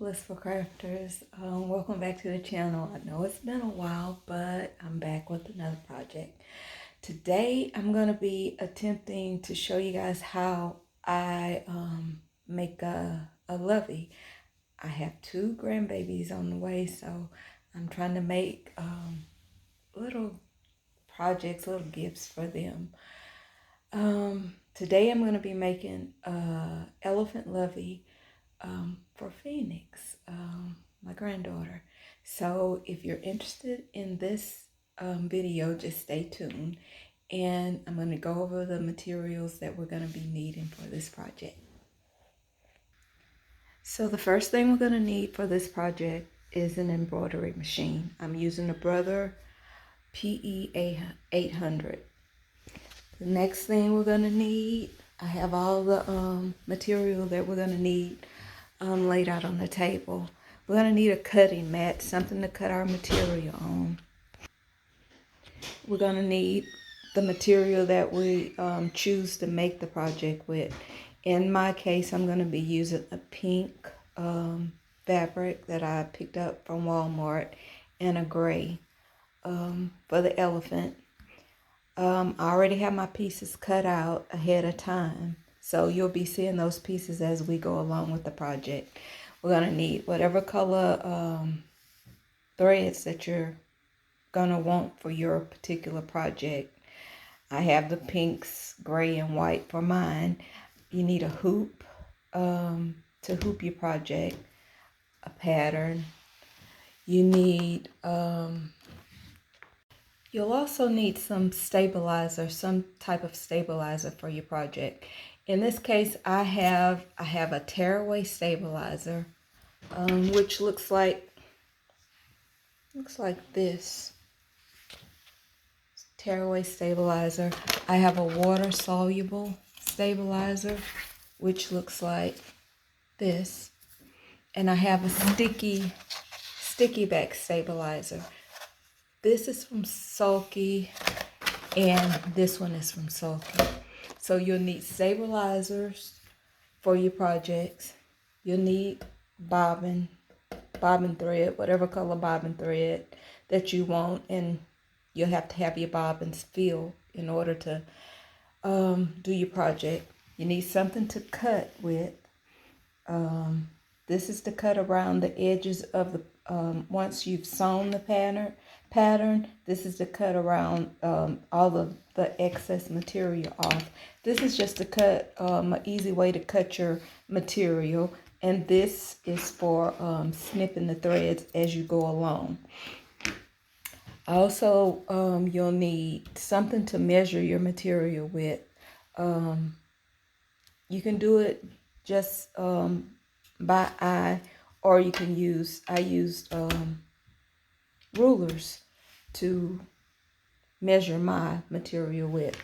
Blissful Crafters. Welcome back to the channel. I know it's been a while, but I'm back with another project. Today, I'm going to be attempting to show you guys how I make a Lovey. I have two grandbabies on the way, so I'm trying to make little projects, little gifts for them. Today, I'm going to be making elephant Lovey for Phoenix, my granddaughter. So if you're interested in this video, just stay tuned, and I'm going to go over the materials that we're going to be needing for this project. So the first thing we're going to need for this project is an embroidery machine. I'm using the Brother PE 800. The next thing we're going to need, I have all the material that we're going to need laid out on the table. We're going to need a cutting mat, something to cut our material on. We're going to need the material that we choose to make the project with. In my case, I'm going to be using a pink fabric that I picked up from Walmart and a gray for the elephant. I already have my pieces cut out ahead of time, so you'll be seeing those pieces as we go along with the project. We're going to need whatever color threads that you're going to want for your particular project. I have the pinks, gray, and white for mine. You need a hoop to hoop your project, a pattern. You need... You'll also need some stabilizer, some type of stabilizer for your project. In this case, I have a tearaway stabilizer, which looks like this. Tearaway stabilizer. I have a water-soluble stabilizer, which looks like this, and I have a sticky back stabilizer. This is from Sulky, and this one is from Sulky. So you'll need stabilizers for your projects. You'll need bobbin thread, whatever color bobbin thread that you want, and you'll have to have your bobbins filled in order to do your project. You need something to cut with. This is to cut around the edges of the, once you've sewn the pattern, this is to cut around all of the excess material off. This is just to cut, an easy way to cut your material. And this is for snipping the threads as you go along. Also, you'll need something to measure your material with. You can do it just by eye, or you can use, I used rulers to measure my material with.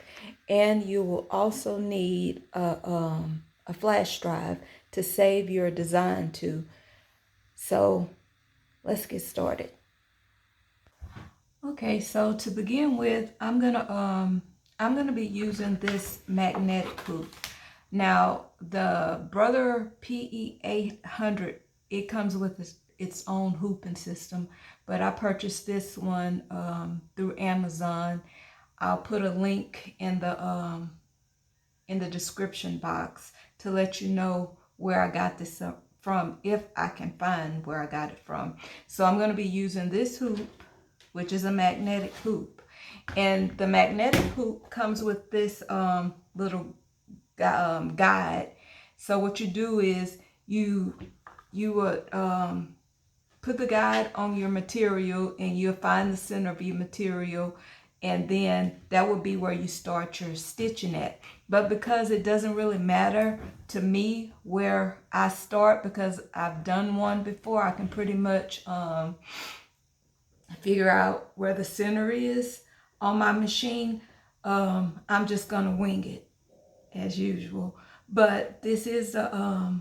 And you will also need a flash drive to save your design to. So let's get started. Okay, so to begin with, I'm gonna be using this magnetic hoop. Now, the Brother PE 800, it comes with its own hooping system, but I purchased this one through Amazon. I'll put a link in the description box to let you know where I got this from, if I can find where I got it from. So I'm going to be using this hoop, which is a magnetic hoop, and the magnetic hoop comes with this little guide. So what you do is you would put the guide on your material, and you'll find the center of your material, and then that would be where you start your stitching at. But because it doesn't really matter to me where I start, because I've done one before, I can pretty much figure out where the center is on my machine. I'm just gonna wing it as usual. But this is a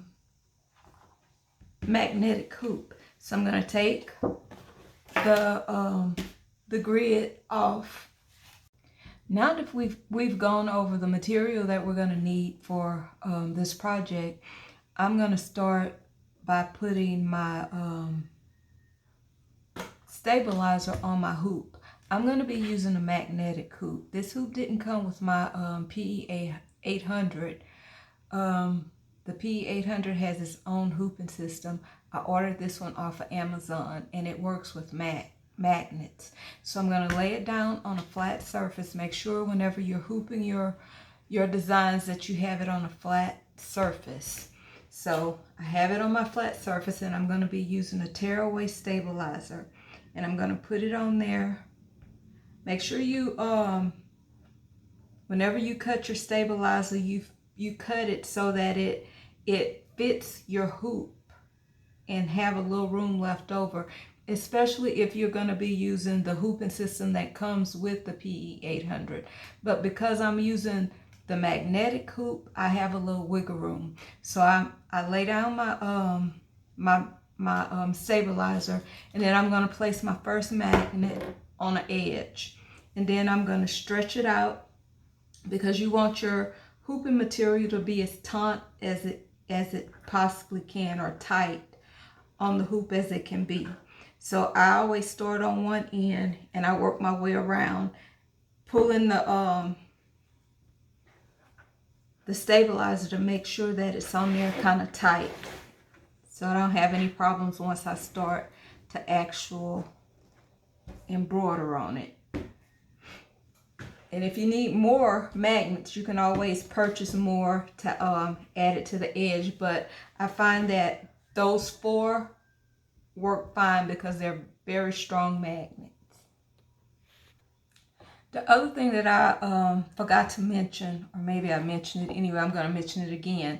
magnetic hoop. So I'm gonna take the grid off. Now that we've gone over the material that we're gonna need for this project, I'm gonna start by putting my stabilizer on my hoop. I'm going to be using a magnetic hoop. This hoop didn't come with my PE 800. The PE 800 has its own hooping system. I ordered this one off of Amazon, and it works with magnets. So I'm going to lay it down on a flat surface. Make sure whenever you're hooping your designs that you have it on a flat surface. So I have it on my flat surface, and I'm going to be using a tearaway stabilizer, and I'm going to put it on there. Make sure you whenever you cut your stabilizer, you cut it so that it fits your hoop and have a little room left over, especially if you're going to be using the hooping system that comes with the PE 800. But because I'm using the magnetic hoop, I have a little wiggle room. So I lay down my stabilizer, and then I'm going to place my first magnet on an edge, and then I'm going to stretch it out, because you want your hooping material to be as taut as it possibly can, or tight on the hoop as it can be. So I always start on one end and I work my way around, pulling the stabilizer to make sure that it's on there kind of tight, so I don't have any problems once I start to actual embroider on it. And if you need more magnets, you can always purchase more to add it to the edge. But I find that those 4 work fine because they're very strong magnets. The other thing that I forgot to mention, or maybe I mentioned it anyway, I'm going to mention it again.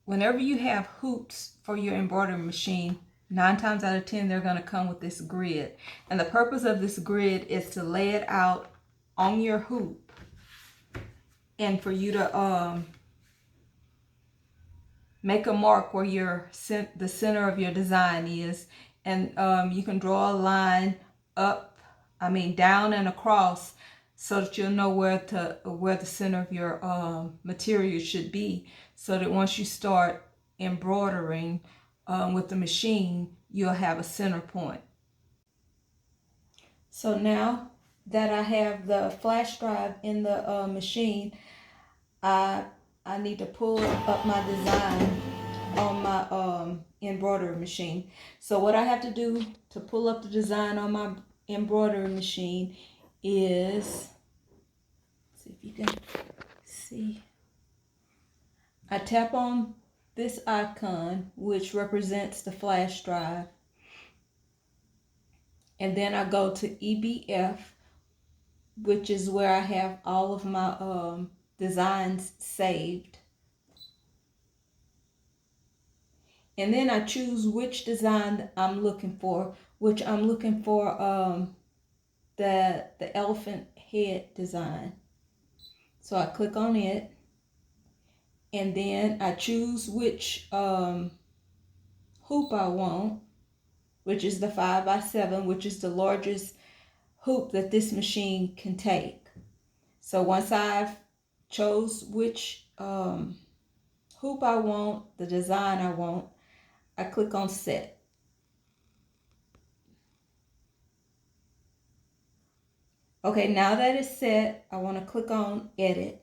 Whenever you have hoops for your embroidery machine, 9 times out of 10, they're going to come with this grid. And the purpose of this grid is to lay it out on your hoop, and for you to make a mark where the center of your design is. And you can draw a line down and across, so that you'll know where the center of your material should be, so that once you start embroidering with the machine, you'll have a center point. So now that I have the flash drive in the machine, I need to pull up my design on my embroidery machine. So what I have to do to pull up the design on my embroidery machine is, see if you can see, I tap on this icon, which represents the flash drive, and then I go to EBF, which is where I have all of my designs saved. And then I choose which design I'm looking for, which I'm looking for the elephant head design. So I click on it, and then I choose which hoop I want, which is the 5x7, which is the largest hoop that this machine can take. So once I've chose which hoop I want, the design I want, I click on set. Okay, now that it's set, I want to click on edit.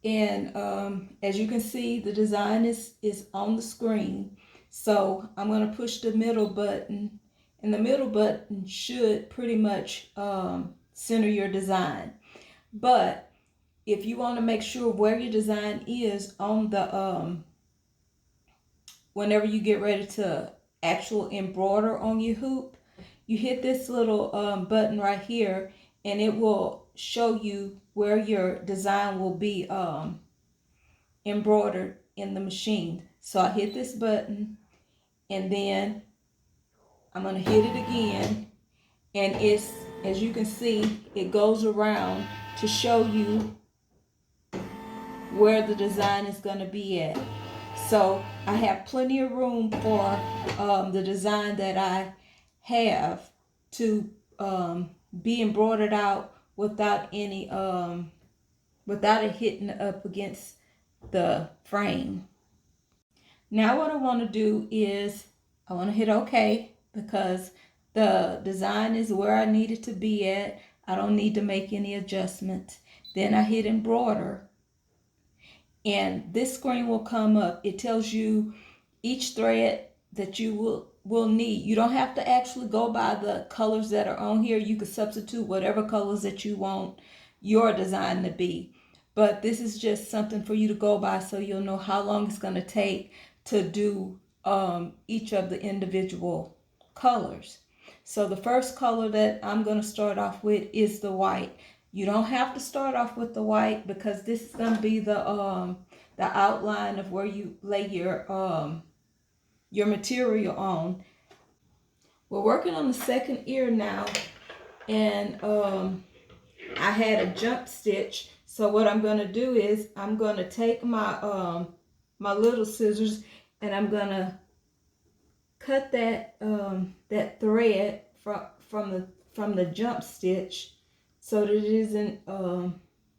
And as you can see, the design is on the screen. So I'm going to push the middle button, and the middle button should pretty much center your design. But if you want to make sure where your design is on the whenever you get ready to actual embroider on your hoop, you hit this little button right here, and it will show you where your design will be embroidered in the machine. So I hit this button, and then I'm going to hit it again, and it's, as you can see, it goes around to show you where the design is going to be at. So I have plenty of room for the design that I have to be embroidered out without any without it hitting up against the frame. Now what I want to do is I want to hit OK because the design is where I need it to be at. I don't need to make any adjustments. Then I hit embroider, and this screen will come up. It tells you each thread that you will need. You don't have to actually go by the colors that are on here. You could substitute whatever colors that you want your design to be. But this is just something for you to go by so you'll know how long it's going to take to do each of the individual colors. So the first color that I'm going to start off with is the white. You don't have to start off with the white because this is going to be the outline of where you lay your material on. We're working on the second ear now, and I had a jump stitch. So what I'm going to do is I'm going to take my my little scissors, and I'm going to cut that that thread from the jump stitch so that it isn't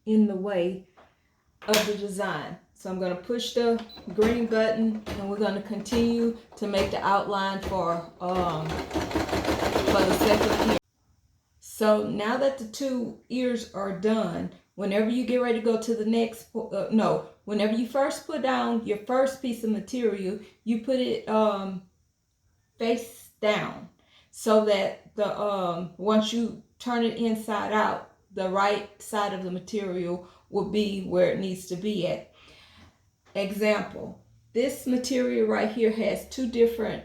in the way of the design. So I'm going to push the green button, and we're going to continue to make the outline for the second ear. So now that the two ears are done, whenever you get ready to go to the next, whenever you first put down your first piece of material, you put it face down so that the once you turn it inside out, the right side of the material will be where it needs to be at. Example, this material right here has two different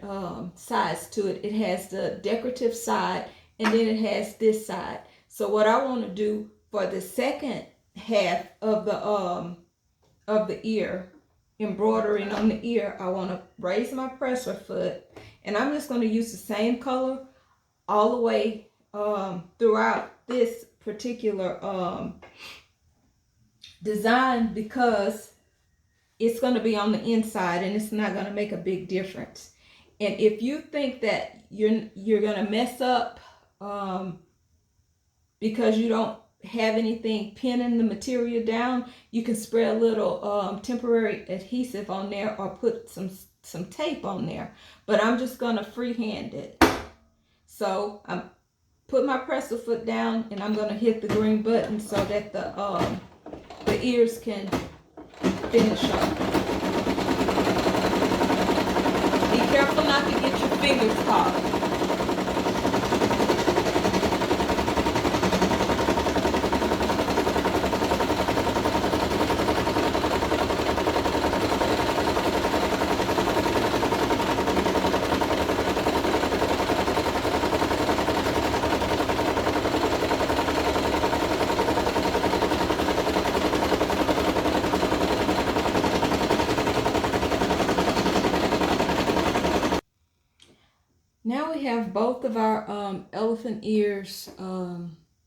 sides to it. It has the decorative side, and then it has this side. So what I want to do for the second half of the ear, embroidering on the ear, I want to raise my presser foot, and I'm just going to use the same color all the way throughout this particular design because it's going to be on the inside and it's not going to make a big difference. And if you think that you're going to mess up because you don't have anything pinning the material down, you can spray a little temporary adhesive on there or put some tape on there. But I'm just going to freehand it. So I'm put my presser foot down, and I'm going to hit the green button so that the ears can finish up. Be careful not to get your fingers caught. Now we have both of our elephant ears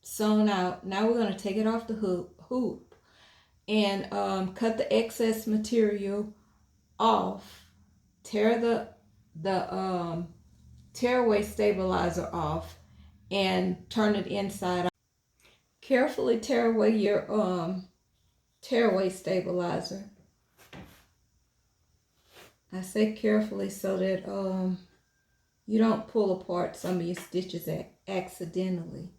sewn out. Now we're going to take it off the hoop and cut the excess material off. Tear the tearaway stabilizer off and turn it inside out. Carefully tear away your tearaway stabilizer. I say carefully so that you don't pull apart some of your stitches accidentally.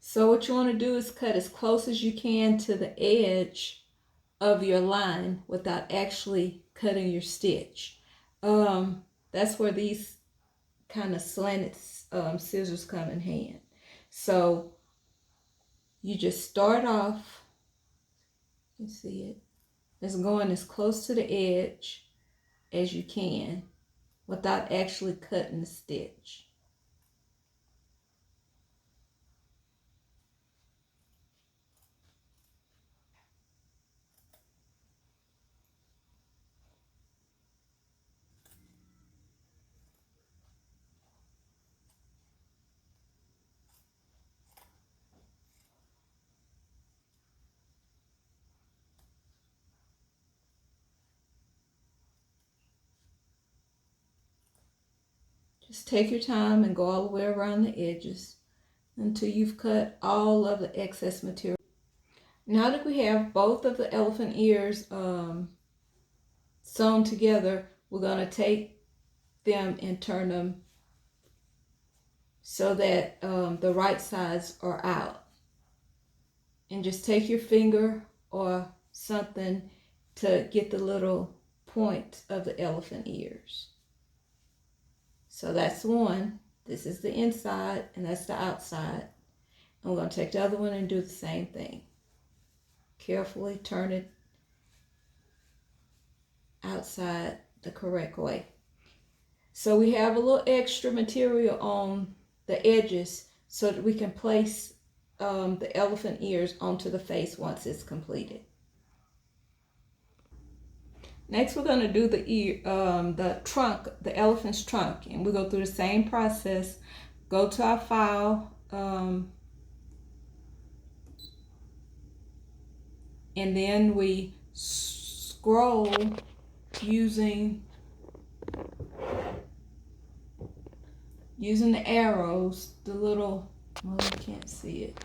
So what you want to do is cut as close as you can to the edge of your line without actually cutting your stitch. That's where these kind of slanted scissors come in hand. So you just start off, you see it, it's going as close to the edge as you can without actually cutting the stitch. Just take your time and go all the way around the edges until you've cut all of the excess material. Now that we have both of the elephant ears sewn together, we're going to take them and turn them so that the right sides are out. And just take your finger or something to get the little point of the elephant ears. So that's one. This is the inside and that's the outside. And we're going to take the other one and do the same thing. Carefully turn it outside the correct way. So we have a little extra material on the edges so that we can place the elephant ears onto the face once it's completed. Next, we're going to do the trunk, the elephant's trunk, and we go through the same process. Go to our file, and then we scroll using the arrows, the little, well, you can't see it.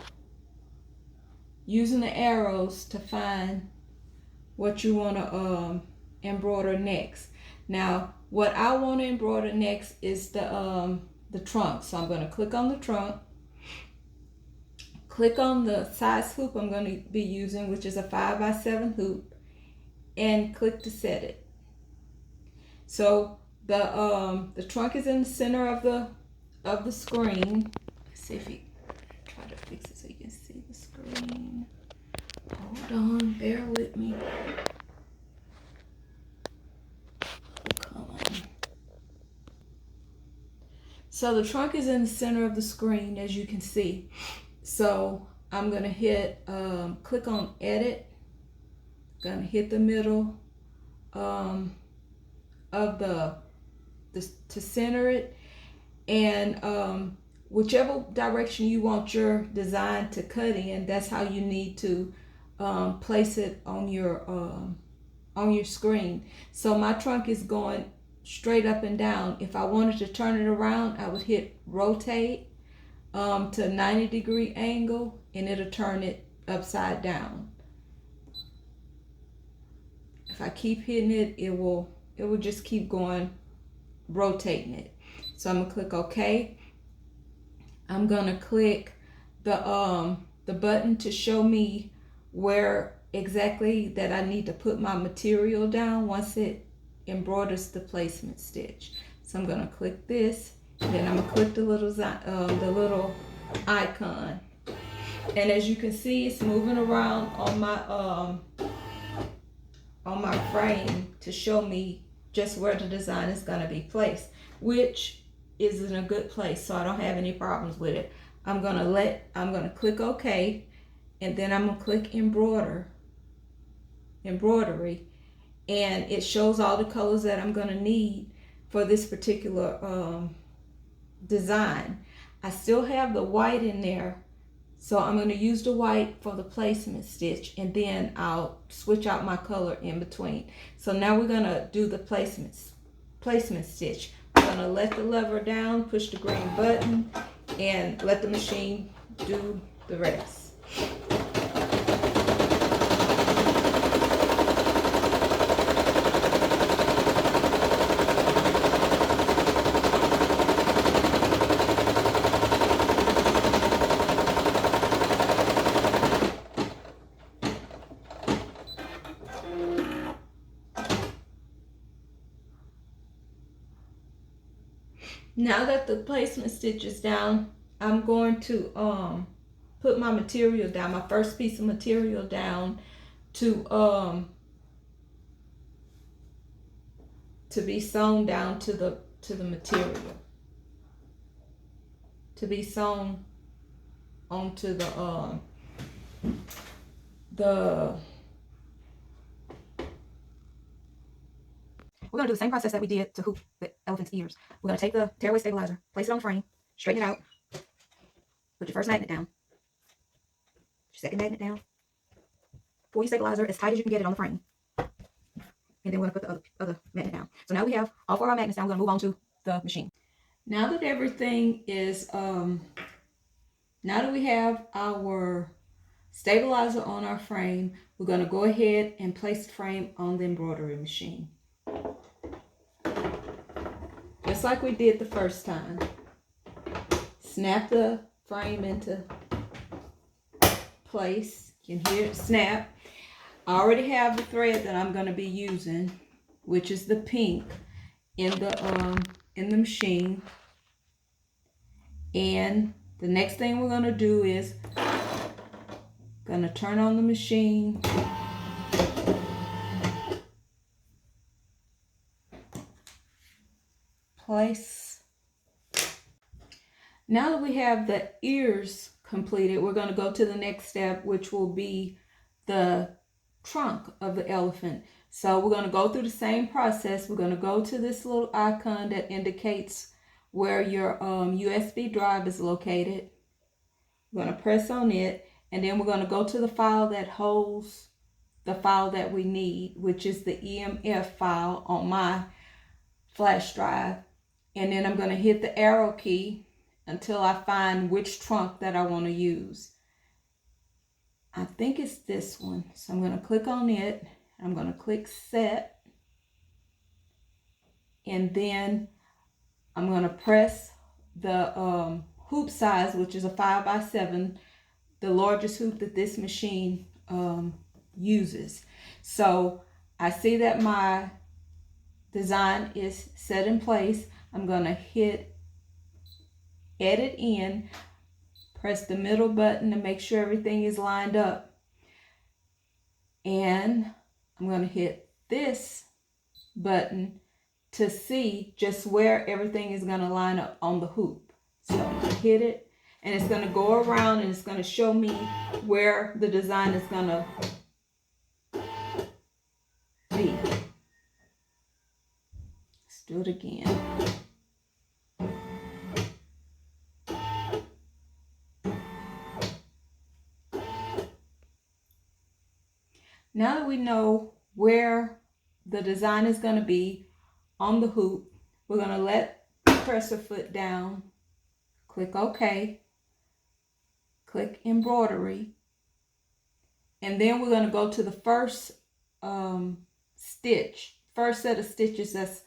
Using the arrows to find what you want to embroider next. Now, what I want to embroider next is the trunk. So I'm going to click on the trunk, click on the size hoop I'm going to be using, which is a 5x7 hoop, and click to set it. So the trunk is in the center of the screen. Let's see if you try to fix it so you can see the screen. Hold on, bear with me. So the trunk is in the center of the screen, as you can see. So I'm going to hit, click on edit. Going to hit the middle of to center it. And whichever direction you want your design to cut in, that's how you need to place it on your screen. So my trunk is going straight up and down. If I wanted to turn it around, I would hit rotate to a 90-degree angle, and it'll turn it upside down. If I keep hitting it, it will just keep going, rotating it. So I'm gonna click OK. I'm gonna click the button to show me where exactly that I need to put my material down once it embroiders the placement stitch. So I'm going to click this, and then I'm going to click the little icon, and as you can see, it's moving around on my frame to show me just where the design is going to be placed, which is in a good place, so I don't have any problems with it. I'm going to click OK, and then I'm going to click embroidery, and it shows all the colors that I'm going to need for this particular design. I still have the white in there, so I'm going to use the white for the placement stitch, and then I'll switch out my color in between. So now we're going to do the placement stitch. I'm going to let the lever down, push the green button, and let the machine do the rest. Now that the placement stitch is down, I'm going to put my material down, my first piece of material down to be sewn down to the material, to be sewn onto the we're going to do the same process that we did to hoop the elephant's ears. We're going to take the tearaway stabilizer, place it on the frame, straighten it out, put your first magnet down, your second magnet down, pull your stabilizer as tight as you can get it on the frame, and then we're going to put the other magnet down. So now we have all four of our magnets down. We're going to move on to the machine. Now that everything is, now that we have our stabilizer on our frame, we're going to go ahead and place the frame on the embroidery machine. Just like we did the first time. Snap the frame into place. You can hear it snap. I already have the thread that I'm going to be using, which is the pink, in the machine. And the next thing we're going to do is going to turn on the machine. Place. Now that we have the ears completed, we're going to go to the next step, which will be the trunk of the elephant. So we're going to go through the same process. We're going to go to this little icon that indicates where your USB drive is located. We're going to press on it, and then we're going to go to the file that holds the file that we need, which is the EMF file on my flash drive. And then I'm going to hit the arrow key until I find which trunk that I want to use. I think it's this one. So I'm going to click on it. I'm going to click set. And then I'm going to press the hoop size, which is a 5x7, the largest hoop that this machine uses. So I see that my design is set in place. I'm going to hit edit in, press the middle button to make sure everything is lined up. And I'm going to hit this button to see just where everything is going to line up on the hoop. So I'm going to hit it, and it's going to go around, and it's going to show me where the design is going to be. Let's do it again. Now that we know where the design is going to be on the hoop, we're going to let the presser foot down, click OK, click embroidery, and then we're going to go to the first first set of stitches that's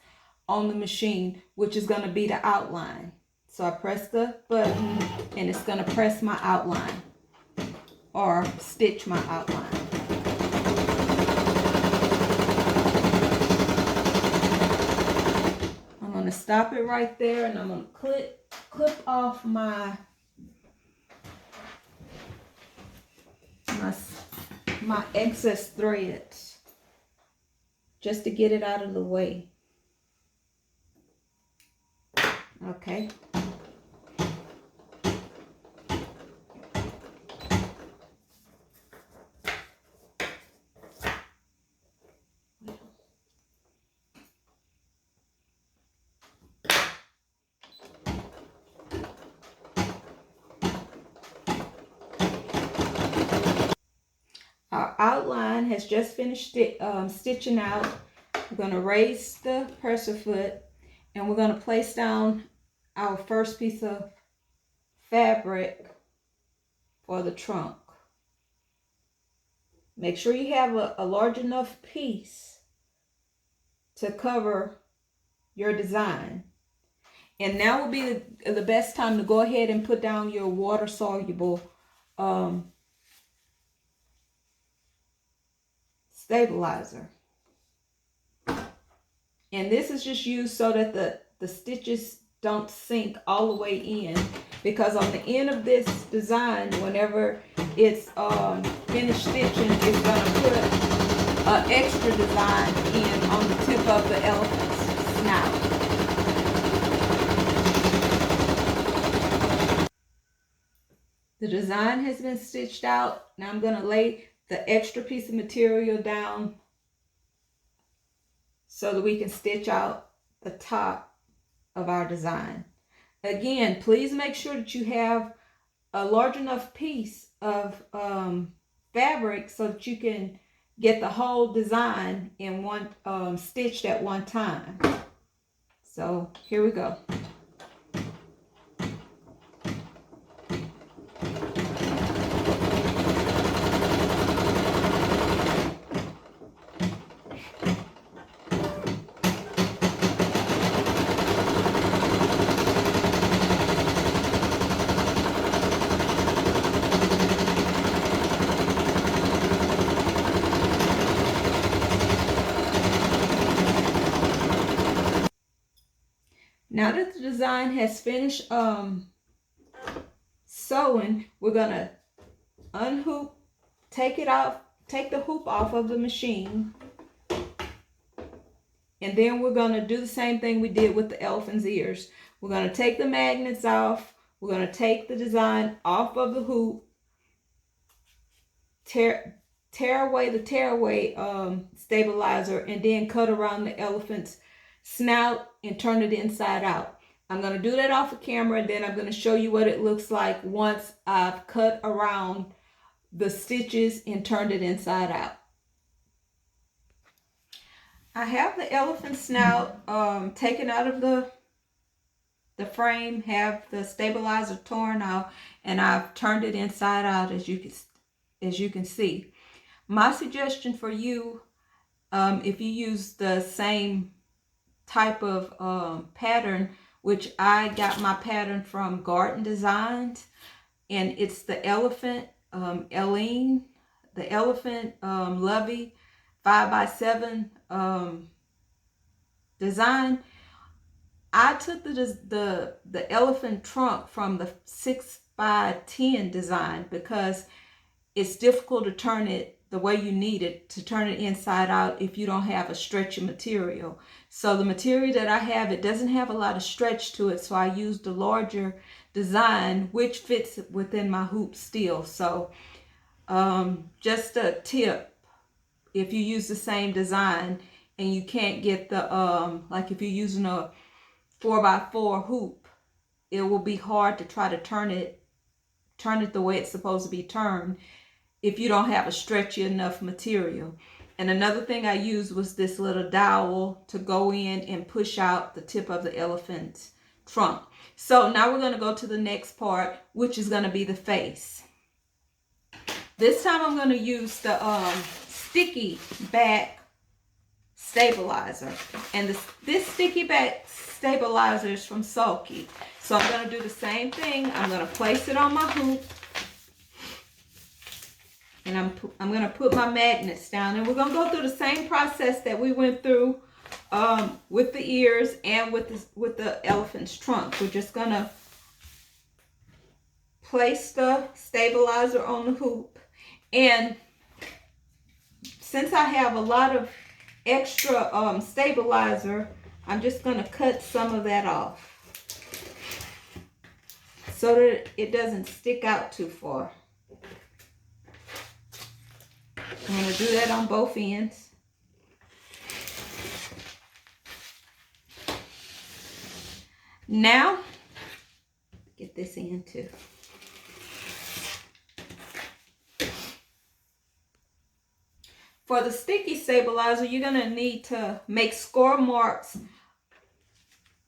on the machine, which is going to be the outline. So I press the button, and it's going to press my outline, or stitch my outline. I'm going to stop it right there, and I'm going to clip off my excess threads just to get it out of the way. Okay. Our outline has just finished stitching out. We're going to raise the presser foot, and we're going to place down our first piece of fabric for the trunk. Make sure you have a large enough piece to cover your design. And now will be the best time to go ahead and put down your water soluble stabilizer. And this is just used so that the stitches don't sink all the way in, because on the end of this design, whenever it's finished stitching, it's going to put an extra design in on the tip of the elephant's snout. The design has been stitched out. Now I'm going to lay the extra piece of material down so that we can stitch out the top of our design. Again, please make sure that you have a large enough piece of fabric so that you can get the whole design in one stitched at one time. So here we go. Now that the design has finished sewing, we're gonna unhoop, take the hoop off of the machine, and then we're gonna do the same thing we did with the elephant's ears. We're gonna take the magnets off, we're gonna take the design off of the hoop, tear away the tearaway stabilizer, and then cut around the elephant's snout and turn it inside out. I'm going to do that off of camera, and then I'm going to show you what it looks like once I've cut around the stitches and turned it inside out. I have the elephant snout taken out of the frame, have the stabilizer torn out, and I've turned it inside out, as you can see. My suggestion for you, if you use the same type of pattern, which I got my pattern from Garden Designs, and it's the elephant Lovey 5x7 design. I took the elephant trunk from the 6x10 design because it's difficult to turn it the way you need it, to turn it inside out if you don't have a stretchy material. So the material that I have, it doesn't have a lot of stretch to it, so I used the larger design, which fits within my hoop still. So just a tip, if you use the same design and you can't get the like if you're using a 4x4 hoop, it will be hard to try to turn it the way it's supposed to be turned if you don't have a stretchy enough material. And another thing I used was this little dowel to go in and push out the tip of the elephant's trunk. So now we're going to go to the next part, which is going to be the face. This time I'm going to use the sticky back stabilizer, and this sticky back stabilizer is from Sulky. So I'm going to do the same thing. I'm going to place it on my hoop, and I'm going to put my magnets down, and we're going to go through the same process that we went through with the ears and with the elephant's trunk. We're just going to place the stabilizer on the hoop, and since I have a lot of extra stabilizer, I'm just going to cut some of that off so that it doesn't stick out too far. I'm going to do that on both ends. Now, get this end too. For the sticky stabilizer, you're going to need to make score marks.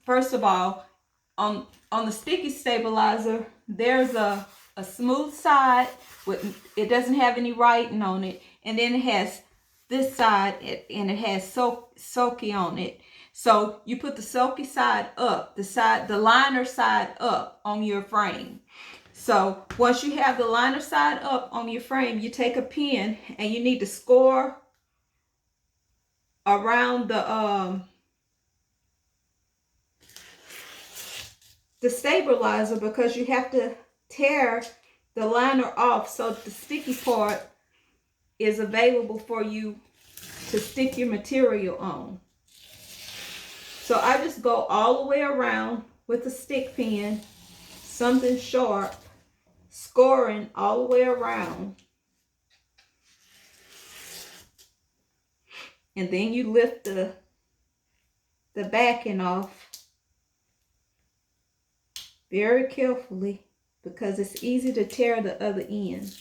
First of all, on the sticky stabilizer, there's a smooth side with, it doesn't have any writing on it, and then it has this side and it has sulky on it. So you put the sulky side up, the liner side up on your frame. So once you have the liner side up on your frame, you take a pin and you need to score around the stabilizer, because you have to tear the liner off so the sticky part is available for you to stick your material on. So I just go all the way around with a stick pin, something sharp, scoring all the way around. And then you lift the backing off very carefully, because it's easy to tear the other end.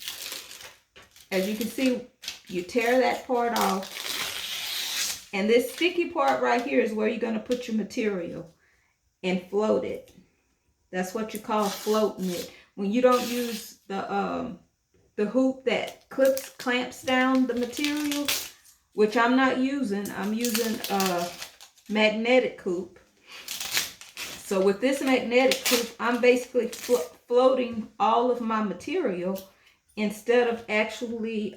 As you can see, you tear that part off, and this sticky part right here is where you're going to put your material and float it. That's what you call floating it. When you don't use the hoop that clamps down the material, which I'm not using. I'm using a magnetic hoop. So with this magnetic hoop, I'm basically floating all of my material instead of actually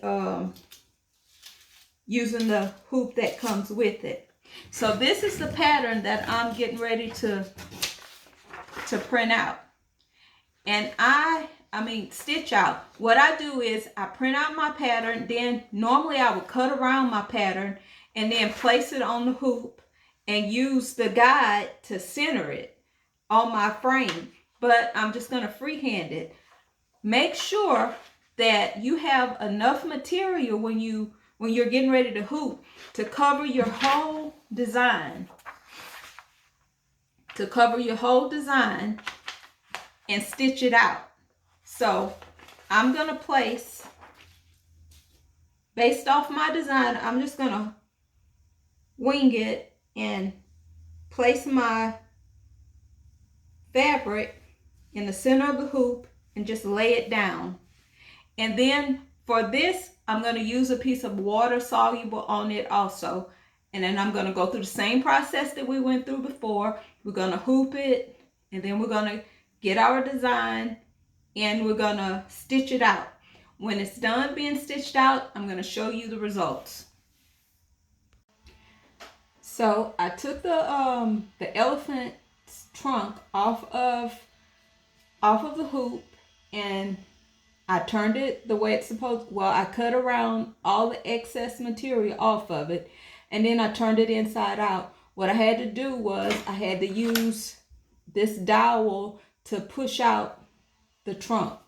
using the hoop that comes with it. So this is the pattern that I'm getting ready to to print out. And I mean stitch out. What I do is I print out my pattern, then normally I would cut around my pattern and then place it on the hoop and use the guide to center it on my frame. But I'm just going to freehand it. Make sure that you have enough material when you're getting ready to hoop to cover your whole design. To cover your whole design and stitch it out. So I'm going to place, based off my design, I'm just going to wing it and place my fabric in the center of the hoop and just lay it down. And then for this, I'm going to use a piece of water soluble on it also. And then I'm going to go through the same process that we went through before. We're going to hoop it, and then we're going to get our design, and we're going to stitch it out. When it's done being stitched out, I'm going to show you the results. So I took the elephant's trunk off of the hoop, and I turned it the way it's supposed. Well, I cut around all the excess material off of it, and then I turned it inside out. What I had to do was I had to use this dowel to push out the trunk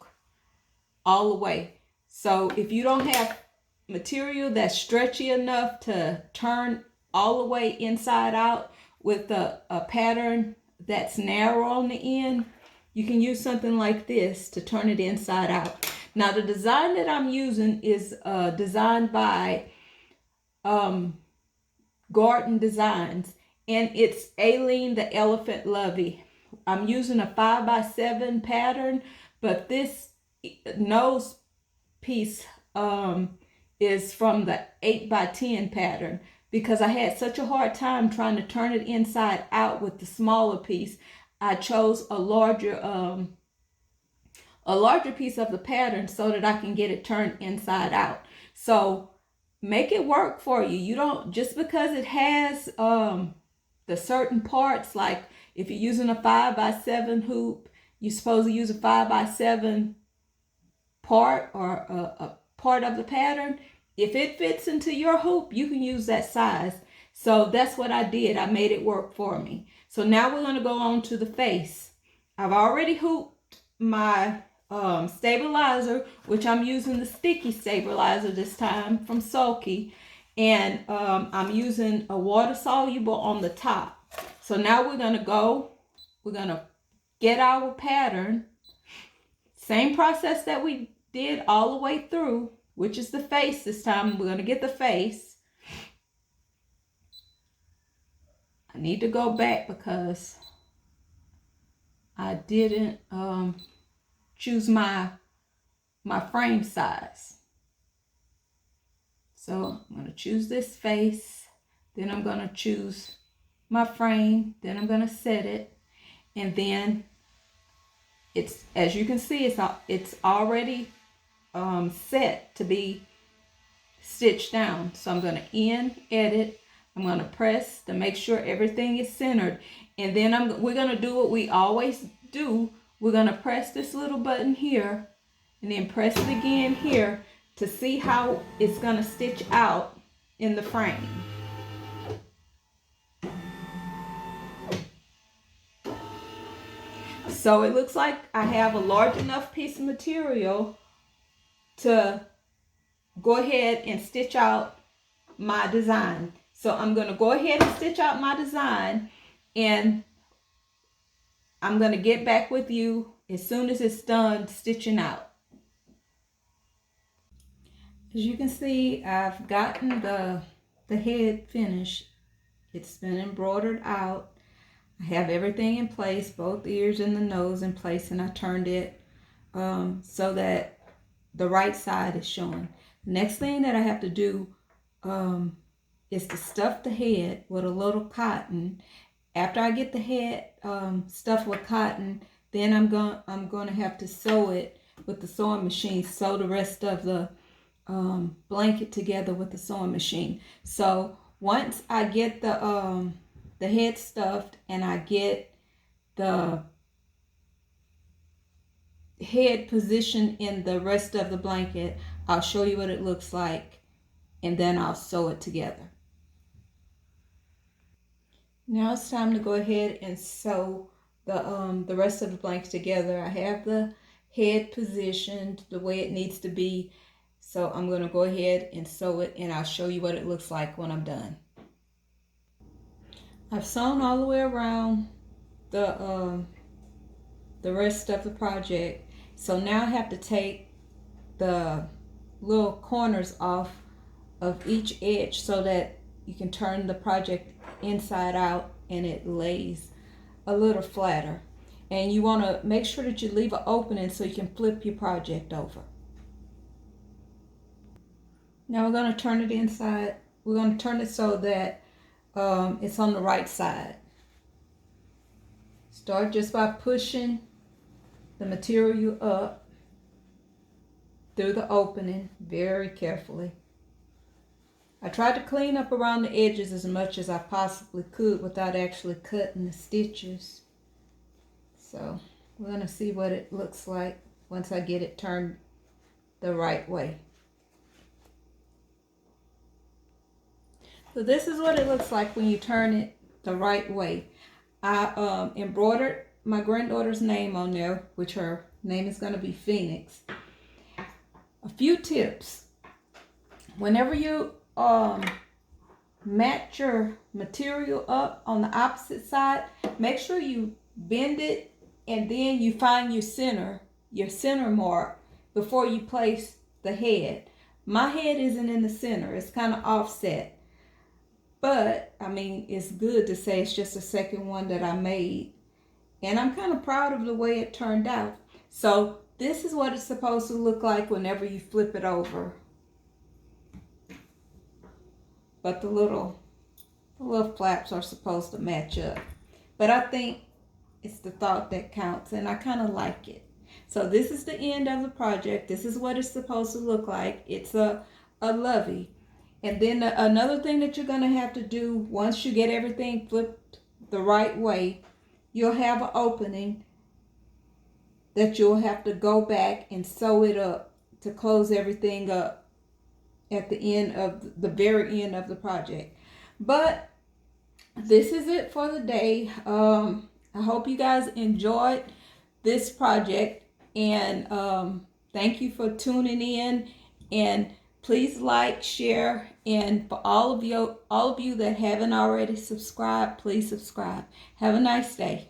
all the way. So if you don't have material that's stretchy enough to turn all the way inside out with a pattern that's narrow on the end, you can use something like this to turn it inside out. Now the design that I'm using is designed by Garden Designs, and it's Aileen the Elephant Lovey. I'm using a 5x7 pattern, but this nose piece is from the 8x10 pattern, because I had such a hard time trying to turn it inside out with the smaller piece. I chose a larger piece of the pattern so that I can get it turned inside out. So make it work for you. You don't, just because it has the certain parts, like if you're using a 5x7 hoop, you're supposed to use a 5x7 part or a part of the pattern. If it fits into your hoop, you can use that size. So that's what I did. I made it work for me. So now we're going to go on to the face. I've already hooped my stabilizer, which I'm using the sticky stabilizer this time from Sulky, and I'm using a water soluble on the top. So now we're going to get our pattern, same process that we did all the way through, which is the face this time. We're going to get the face. I need to go back because I didn't choose my frame size. So I'm going to choose this face, then I'm going to choose my frame, then I'm going to set it, and then it's, as you can see, it's already set to be stitched down. So I'm going to end, edit, I'm going to press to make sure everything is centered, and then we're going to do what we always do. We're going to press this little button here and then press it again here to see how it's going to stitch out in the frame. So it looks like I have a large enough piece of material to go ahead and stitch out my design. So I'm going to go ahead and stitch out my design, and I'm going to get back with you as soon as it's done stitching out. As you can see, I've gotten the head finished. It's been embroidered out. I have everything in place, both ears and the nose in place, and I turned it so that the right side is showing. Next thing that I have to do is to stuff the head with a little cotton. After I get the head stuffed with cotton, then I'm going to have to sew it with the sewing machine, sew the rest of the blanket together with the sewing machine. So once I get the head stuffed and I get the head position in the rest of the blanket. I'll show you what it looks like, and then I'll sew it together. Now it's time to go ahead and sew the rest of the blanket together. I have the head positioned the way it needs to be, so I'm going to go ahead and sew it, and I'll show you what it looks like when I'm done. I've sewn all the way around the rest of the project, so now I have to take the little corners off of each edge so that you can turn the project inside out and it lays a little flatter. And you want to make sure that you leave an opening so you can flip your project over. Now we're going to turn it inside. We're going to turn it so that it's on the right side. Start just by pushing the material up through the opening very carefully. I tried to clean up around the edges as much as I possibly could without actually cutting the stitches. So we're going to see what it looks like once I get it turned the right way. So this is what it looks like when you turn it the right way. I embroidered my granddaughter's name on there, which her name is going to be Phoenix. A few tips. Whenever you match your material up on the opposite side, make sure you bend it and then you find your center mark before you place the head. My head isn't in the center, it's kind of offset, but I mean, it's good to say it's just the second one that I made, and I'm kind of proud of the way it turned out. So this is what it's supposed to look like whenever you flip it over. But the little flaps are supposed to match up. But I think it's the thought that counts, and I kind of like it. So this is the end of the project. This is what it's supposed to look like. It's a Lovey. And then another thing that you're going to have to do once you get everything flipped the right way, you'll have an opening that you'll have to go back and sew it up to close everything up at the end of the very end of the project. But this is it for the day. I hope you guys enjoyed this project, and thank you for tuning in, and please like, share, and for all of you that haven't already subscribed, please subscribe. Have a nice day.